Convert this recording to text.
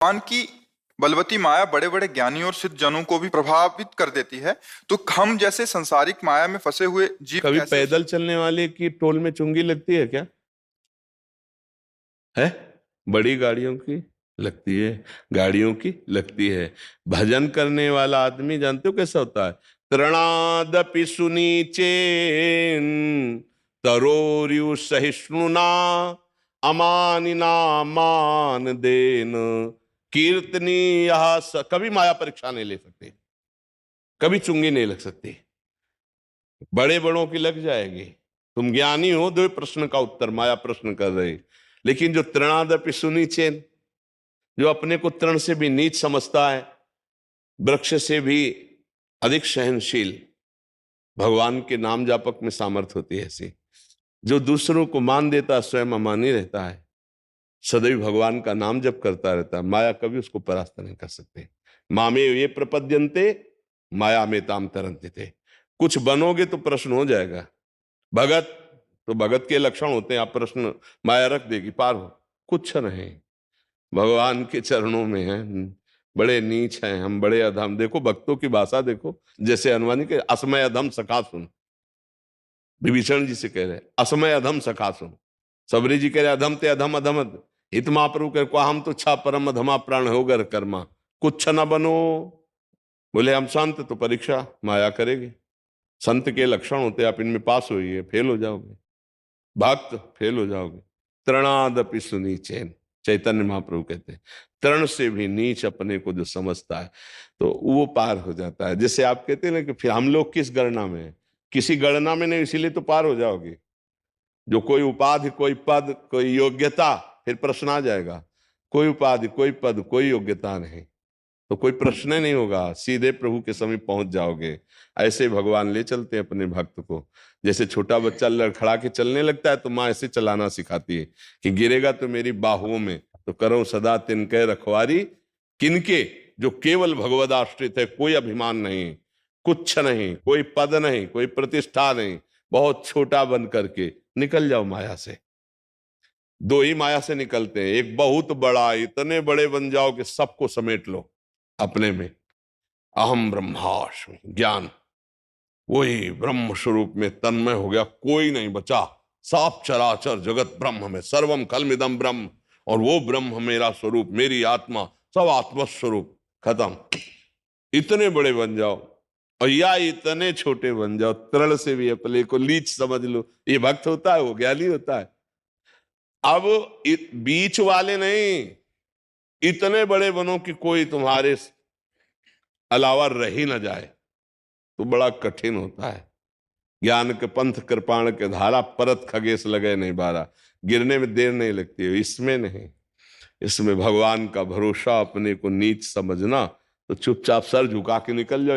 भगवान की बलवती माया बड़े बड़े ज्ञानी और सिद्ध जनों को भी प्रभावित कर देती है, तो हम जैसे संसारिक माया में फंसे हुए जीव कभी कैसे पैदल चलने वाले की टोल में चुंगी लगती है क्या? है? बड़ी गाड़ियों की लगती है, गाड़ियों की लगती है। भजन करने वाला आदमी जानते हो कैसा होता है? तृणादपि सुनीचेन तरोर्यु सहिष्णुना अमानिना मान देन कीर्तनी यह कभी माया परीक्षा नहीं ले सकते, कभी चुंगी नहीं लग सकती। बड़े बड़ों की लग जाएगी। तुम ज्ञानी हो, दो प्रश्न का उत्तर माया प्रश्न कर रही। लेकिन जो तृणादपि सुनीचेन, जो अपने को तृण से भी नीच समझता है, वृक्ष से भी अधिक सहनशील, भगवान के नाम जापक में सामर्थ्य होती है ऐसी। जो दूसरों को मान देता स्वयं अमानी रहता है, सदैव भगवान का नाम जप करता रहता है, माया कभी उसको परास्त नहीं कर सकते। मामे ये प्रपद्यन्ते माया में ताम तरंते थे। कुछ बनोगे तो प्रश्न हो जाएगा। भगत तो भगत के लक्षण होते हैं, आप प्रश्न माया रख देगी, पार हो। कुछ नहीं, भगवान के चरणों में है। बड़े नीच हैं हम, बड़े अधम। देखो भक्तों की भाषा देखो, जैसे हनुमान के असमय अधम सखा सुन, विभीषण जी से कह रहे असमय अधम सखा सुन। सबरी जी कह रहे अधम ते अधम अधम हित महाप्रभु कह को हम तो छा परम अधमा प्राण होगर कर्मा कुछ न बनो। बोले हम संत तो परीक्षा माया करेगी। संत के लक्षण होते, आप इनमें पास होइए फेल हो जाओगे, भक्त फेल हो जाओगे। तृणादपि सुनीचेन, चैतन्य महाप्रभु कहते हैं तृण से भी नीच अपने को जो समझता है तो वो पार हो जाता है। जैसे आप कहते हैं ना कि फिर हम लोग किस गणना में हैं? किसी गणना में नहीं, इसीलिए तो पार हो जाओगे। जो कोई उपाधि, कोई पद, कोई योग्यता, फिर प्रश्न आ जाएगा। कोई उपाधि, कोई पद, कोई योग्यता नहीं, तो कोई प्रश्न ही नहीं होगा, सीधे प्रभु के समीप पहुंच जाओगे। ऐसे भगवान ले चलते हैं अपने भक्त को। जैसे छोटा बच्चा लड़खड़ा के चलने लगता है तो माँ ऐसे चलाना सिखाती है कि गिरेगा तो मेरी बाहुओं में, तो करो सदा तिनके रखवारी किनके, जो केवल भगवदाश्रित है, कोई अभिमान नहीं, कुछ नहीं, कोई पद नहीं, कोई प्रतिष्ठा नहीं, बहुत छोटा बन करके निकल जाओ माया से। दो ही माया से निकलते हैं, एक बहुत बड़ा, इतने बड़े बन जाओ कि सबको समेट लो अपने में। अहम ब्रह्मास्मि ज्ञान, वही ब्रह्म स्वरूप में तन्मय हो गया, कोई नहीं बचा। साप चराचर जगत ब्रह्म में, सर्वम खलमिदम ब्रह्म, और वो ब्रह्म मेरा स्वरूप, मेरी आत्मा, सब आत्मस्वरूप, खत्म। इतने बड़े बन जाओ, और या इतने छोटे बन जाओ, तृण से भी अपने को लीच समझ लो। ये भक्त होता है, वो ज्ञानी होता है। अब बीच वाले नहीं, इतने बड़े बनो कि कोई तुम्हारे अलावा रह ही ना जाए, तो बड़ा कठिन होता है। ज्ञान के पंथ कृपाण के धारा, परत खगेश लगे नहीं बारा, गिरने में देर नहीं लगती है। इसमें नहीं, इसमें भगवान का भरोसा, अपने को नीच समझना, तो चुपचाप सर झुका के निकल जाओ।